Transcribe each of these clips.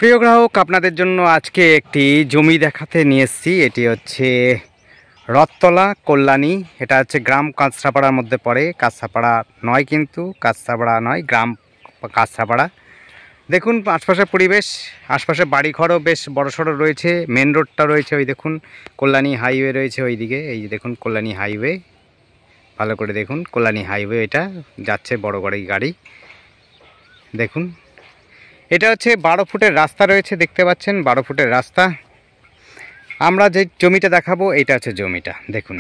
প্রিয় গ্রাহক, আপনাদের জন্য আজকে একটি জমি দেখাতে নিয়ে এসেছি। এটি হচ্ছে রথতলা, কল্যাণী। এটা হচ্ছে গ্রাম কাঁচরাপাড়ার মধ্যে পড়ে। কাঁচরাপাড়া নয়, কিন্তু কাঁচরাপাড়া নয়, গ্রাম কাঁচরাপাড়া। দেখুন আশপাশের পরিবেশ, আশপাশে বাড়িঘরও বেশ বড়সড় রয়েছে। মেন রোডটা রয়েছে, ওই দেখুন কল্যাণী হাইওয়ে রয়েছে ওই দিকে। এই যে দেখুন কল্যাণী হাইওয়ে, ভালো করে দেখুন কল্যাণী হাইওয়ে। এটা যাচ্ছে বড় গাড়ি। দেখুন এটা হচ্ছে 12 ফুটের রাস্তা রয়েছে, দেখতে পাচ্ছেন 12 ফুটের রাস্তা। আমরা যে জমিটা দেখাবো এটা হচ্ছে জমিটা। দেখুন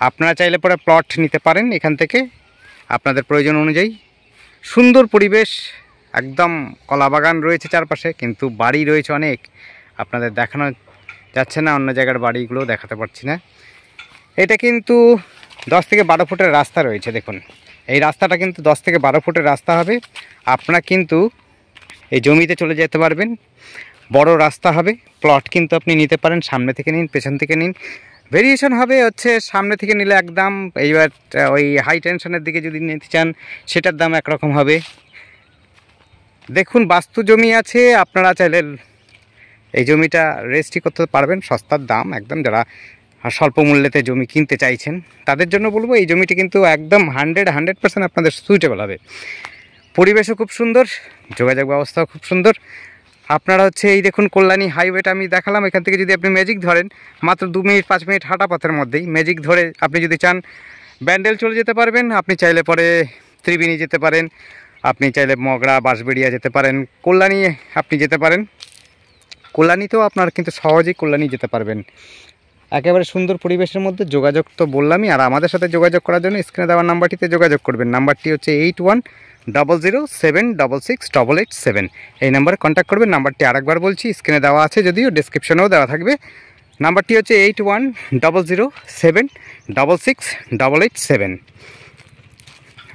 আপনারা চাইলে পরে প্লট নিতে পারেন এখান থেকে আপনাদের প্রয়োজন অনুযায়ী। সুন্দর পরিবেশ, একদম কলা বাগান রয়েছে চারপাশে, কিন্তু বাড়ি রয়েছে অনেক, আপনাদের দেখানো যাচ্ছে না, অন্য জায়গার বাড়িগুলো দেখাতে পারছি না। এটা কিন্তু 10 থেকে 12 ফুটের রাস্তা রয়েছে। দেখুন এই রাস্তাটা কিন্তু 10 থেকে 12 ফুটের রাস্তা হবে। আপনারা কিন্তু এই জমিতে চলে যেতে পারবেন, বড় রাস্তা হবে। প্লট কিন্তু আপনি নিতে পারেন, সামনে থেকে নিন, পেছন থেকে নিন। ভেরিয়েশন হবে হচ্ছে সামনে থেকে নিলে একদম, এইবার ওই হাই টেনশনের দিকে যদি নিতে চান সেটার দাম একরকম হবে। দেখুন বাস্তু জমি আছে, আপনারা চাইলে এই জমিটা রেজিস্ট্রি করতে পারবেন, সস্তার দাম একদম। যারা স্বল্প মূল্যেতে জমি কিনতে চাইছেন তাদের জন্য বলবো এই জমিটি কিন্তু একদম 100% আপনাদের সুইটেবল হবে। পরিবেশও খুব সুন্দর, যোগাযোগ ব্যবস্থাও খুব সুন্দর। আপনারা হচ্ছে এই দেখুন কল্যাণী হাইওয়েটা আমি দেখালাম, এখান থেকে যদি আপনি ম্যাজিক ধরেন মাত্র 2 মিনিট 5 মিনিট হাঁটা পথের মধ্যেই। ম্যাজিক ধরে আপনি যদি চান ব্যান্ডেল চলে যেতে পারবেন, আপনি চাইলে পরে ত্রিবেণী যেতে পারেন, আপনি চাইলে মগরা বাঁশবেড়িয়া যেতে পারেন, কল্যাণী আপনি যেতে পারেন। কল্যাণীতেও আপনার কিন্তু সহজেই কল্যাণী যেতে পারবেন, একেবারে সুন্দর পরিবেশের মধ্যে। যোগাযোগ তো বললামই, আর আমাদের সাথে যোগাযোগ করার জন্য স্ক্রিনে দেওয়া নাম্বারটিতে যোগাযোগ করবেন। নাম্বারটি হচ্ছে 8100078887। এই নাম্বারে কন্ট্যাক্ট করবেন। নাম্বারটি আরেকবার বলছি, স্ক্রিনে দেওয়া আছে, যদিও ডেসক্রিপশনেও দেওয়া থাকবে। নাম্বারটি হচ্ছে 8100078887।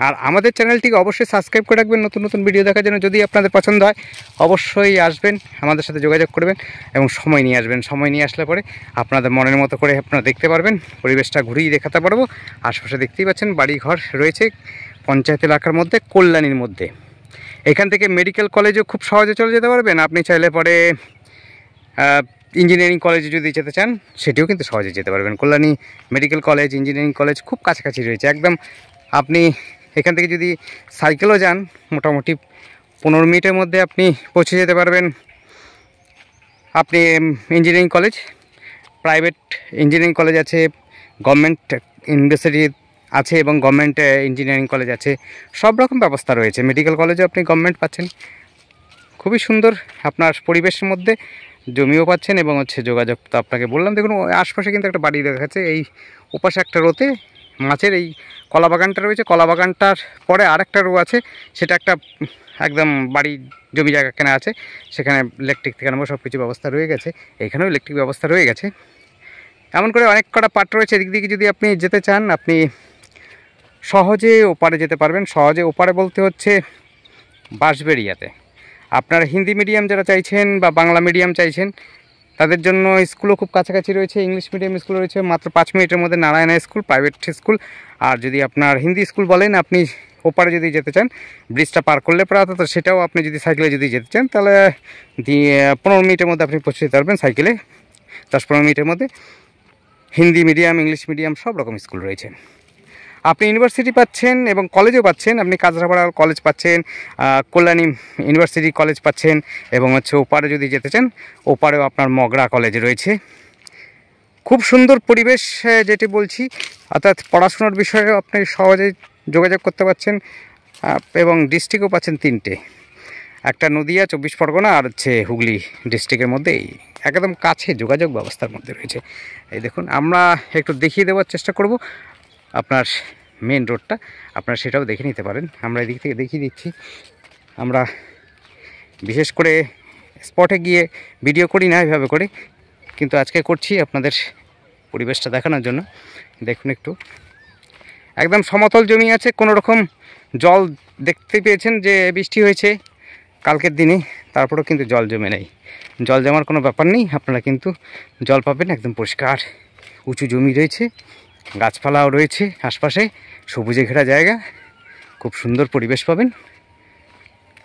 আর আমাদের চ্যানেলটিকে অবশ্যই সাবস্ক্রাইব করে রাখবেন নতুন নতুন ভিডিও দেখার জন্য। যদি আপনাদের পছন্দ হয় অবশ্যই আসবেন, আমাদের সাথে যোগাযোগ করবেন এবং সময় নিয়ে আসবেন। সময় নিয়ে আসলে পরে আপনাদের মনের মতো করে আপনারা দেখতে পারবেন, পরিবেশটা ঘুরিয়ে দেখাতে পারবো। আশপাশে দেখতেই পাচ্ছেন বাড়ি ঘর রয়েছে পঞ্চায়েত এলাকার মধ্যে, কল্যাণীর মধ্যে। এখান থেকে মেডিকেল কলেজেও খুব সহজে চলে যেতে পারবেন। আপনি চাইলে পরে ইঞ্জিনিয়ারিং কলেজে যদি যেতে চান সেটিও কিন্তু সহজে যেতে পারবেন। Kalyani medical college, engineering college খুব কাছাকাছি রয়েছে একদম। আপনি এখান থেকে যদি সাইকেলও যান মোটামুটি 15 মিনিটের মধ্যে আপনি পৌঁছে যেতে পারবেন। আপনি engineering college, private engineering college আছে, গভর্নমেন্ট ইউনিভার্সিটি আছে এবং গভর্নমেন্ট ইঞ্জিনিয়ারিং কলেজ আছে, সব রকম ব্যবস্থা রয়েছে। মেডিকেল কলেজও আপনি গভর্নমেন্ট পাচ্ছেন, খুবই সুন্দর আপনার পরিবেশের মধ্যে। জমিও পাচ্ছেন এবং হচ্ছে যোগাযোগ তো আপনাকে বললাম। দেখুন আশপাশে কিন্তু একটা বাড়ি দেখা যাচ্ছে, এই ওপাশে একটা রোতে মাছের এই কলা বাগানটা রয়েছে, কলা বাগানটার পরে আরেকটা রো আছে, সেটা একটা একদম বাড়ি জমি জায়গা কেনা আছে, সেখানে ইলেকট্রিক থেকে আরম্ভ সব কিছু ব্যবস্থা রয়ে গেছে। এখানেও ইলেকট্রিক ব্যবস্থা রয়ে গেছে। এমন করে অনেক কটা পার্ট রয়েছে। এদিক দিকে যদি আপনি যেতে চান আপনি সহজে ওপারে যেতে পারবেন। সহজে ওপারে বলতে হচ্ছে বাঁশবেড়িয়াতে। আপনারা হিন্দি মিডিয়াম যারা চাইছেন বা বাংলা মিডিয়াম চাইছেন তাদের জন্য স্কুলও খুব কাছাকাছি রয়েছে। ইংলিশ মিডিয়াম স্কুল রয়েছে মাত্র 5 মিনিটের মধ্যে, নারায়ণা স্কুল প্রাইভেট স্কুল। আর যদি আপনার হিন্দি স্কুল বলেন, আপনি ওপারে যদি যেতে চান ব্রিজটা পার করলে প্রায়ত, সেটাও আপনি যদি সাইকেলে যদি যেতে চান তাহলে 15 মিনিটের মধ্যে আপনি পৌঁছে যেতে পারবেন সাইকেলে। 10-15 মিনিটের মধ্যে হিন্দি মিডিয়াম, ইংলিশ মিডিয়াম সব রকম স্কুল রয়েছে। আপনি ইউনিভার্সিটি পাচ্ছেন এবং কলেজও পাচ্ছেন। আপনি কাঁচরাপাড়া কলেজ পাচ্ছেন, কল্যাণী ইউনিভার্সিটি কলেজ পাচ্ছেন, এবং হচ্ছে ওপারে যদি যেতে চান ওপারেও আপনার মগরা কলেজ রয়েছে। খুব সুন্দর পরিবেশ যেটি বলছি, অর্থাৎ পড়াশোনার বিষয়েও আপনি সহজে যোগাযোগ করতে পারছেন এবং ডিস্ট্রিক্টও পাচ্ছেন 3টে, একটা নদিয়া 24 পরগনা আর হচ্ছে হুগলি ডিস্ট্রিক্টের মধ্যে, একদম কাছে যোগাযোগ ব্যবস্থার মধ্যে রয়েছে। এই দেখুন আমরা একটু দেখিয়ে দেওয়ার চেষ্টা করব আপনার মেন রোডটা, আপনারা সেটাও দেখে নিতে পারেন। আমরা এদিক থেকে দেখিয়ে দিচ্ছি। আমরা বিশেষ করে স্পটে গিয়ে ভিডিও করি না এভাবে করে, কিন্তু আজকে করছি আপনাদের পরিবেশটা দেখানোর জন্য। দেখুন একটু একদম সমতল জমি আছে, কোনো রকম জল দেখতে পেয়েছেন যে বৃষ্টি হয়েছে কালকের দিনে, তারপরেও কিন্তু জল জমে নেই, জল জমার কোনো ব্যাপার নেই। আপনারা কিন্তু জল পাবেন, একদম পরিষ্কার উঁচু জমি রয়েছে, গাছপালাও রয়েছে আশপাশে, সবুজে ঘেরা জায়গা, খুব সুন্দর পরিবেশ পাবেন,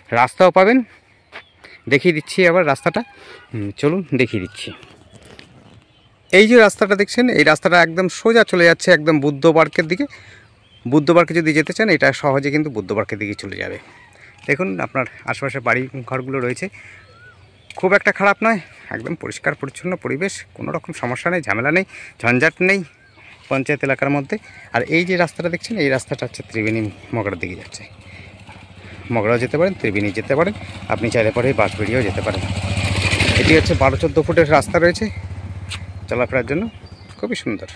রাস্তাও পাবেন। দেখিয়ে দিচ্ছি আবার রাস্তাটা, চলুন দেখিয়ে দিচ্ছি। এই যে রাস্তাটা দেখছেন, এই রাস্তাটা একদম সোজা চলে যাচ্ছে একদম বুদ্ধ পার্কের দিকে। বুদ্ধ পার্কে যদি যেতে চান এটা সহজে কিন্তু বুদ্ধ পার্কের দিকে চলে যাবে। দেখুন আপনার আশেপাশে বাড়ি ঘরগুলো রয়েছে, খুব একটা খারাপ নয়, একদম পরিষ্কার পরিচ্ছন্ন পরিবেশ, কোনো রকম সমস্যা নেই, ঝামেলা নেই, ঝঞ্ঝাট নেই পঞ্চায়েত এলাকার মধ্যে। আর এই যে রাস্তাটা দেখছেন, এই রাস্তাটা হচ্ছে ত্রিবেণী মগরার দিকে যাচ্ছে। মগরাও যেতে পারেন, ত্রিবেণী যেতে পারেন, আপনি চাইলে পরে বাঁশবেড়িয়াও যেতে পারেন। এটি হচ্ছে 12-14 ফুটের রাস্তা রয়েছে চলাফেরার জন্য, খুবই সুন্দর।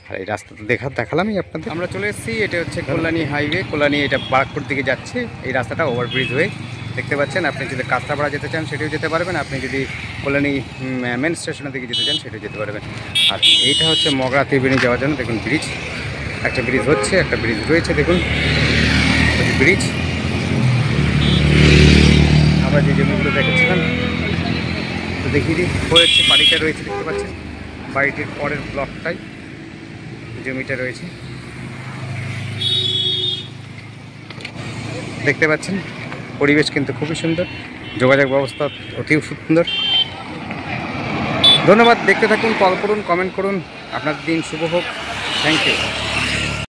আর এই রাস্তাটা দেখালামই আপনাদের। আমরা চলে এসেছি, এটা হচ্ছে কল্যাণী হাইওয়ে, কল্যাণী এটা বারাকপুর দিকে যাচ্ছে। এই রাস্তাটা ওভারব্রিজ হয়ে দেখতে পাচ্ছেন। আপনি যদি কাঁচরাপাড়া যেতে চান সেটাও যেতে পারবেন, আপনি যদি কল্যাণী মেন স্টেশনের দিকে যেতে চান সেটাও যেতে পারবেন। আর এইটা হচ্ছে মগরা ত্রিবেণী যাওয়ার জন্য দেখুন ব্রিজ, একটা ব্রিজ হচ্ছে, একটা ব্রিজ রয়েছে, দেখুন ব্রিজ। আমরা যে জমিগুলো দেখেছিলাম তো দেখিয়ে দিই, হয়েছে বাড়িটা রয়েছে দেখতে পাচ্ছেন, বাড়িটির পরের ব্লকটাই জমিটা রয়েছে দেখতে পাচ্ছেন। পরিবেশ কিন্তু খুবই সুন্দর, যোগাযোগ ব্যবস্থা অতি সুন্দর। ধন্যবাদ, দেখতে থাকুন, কল করুন, কমেন্ট করুন, আপনার দিন শুভ হোক। Thank you.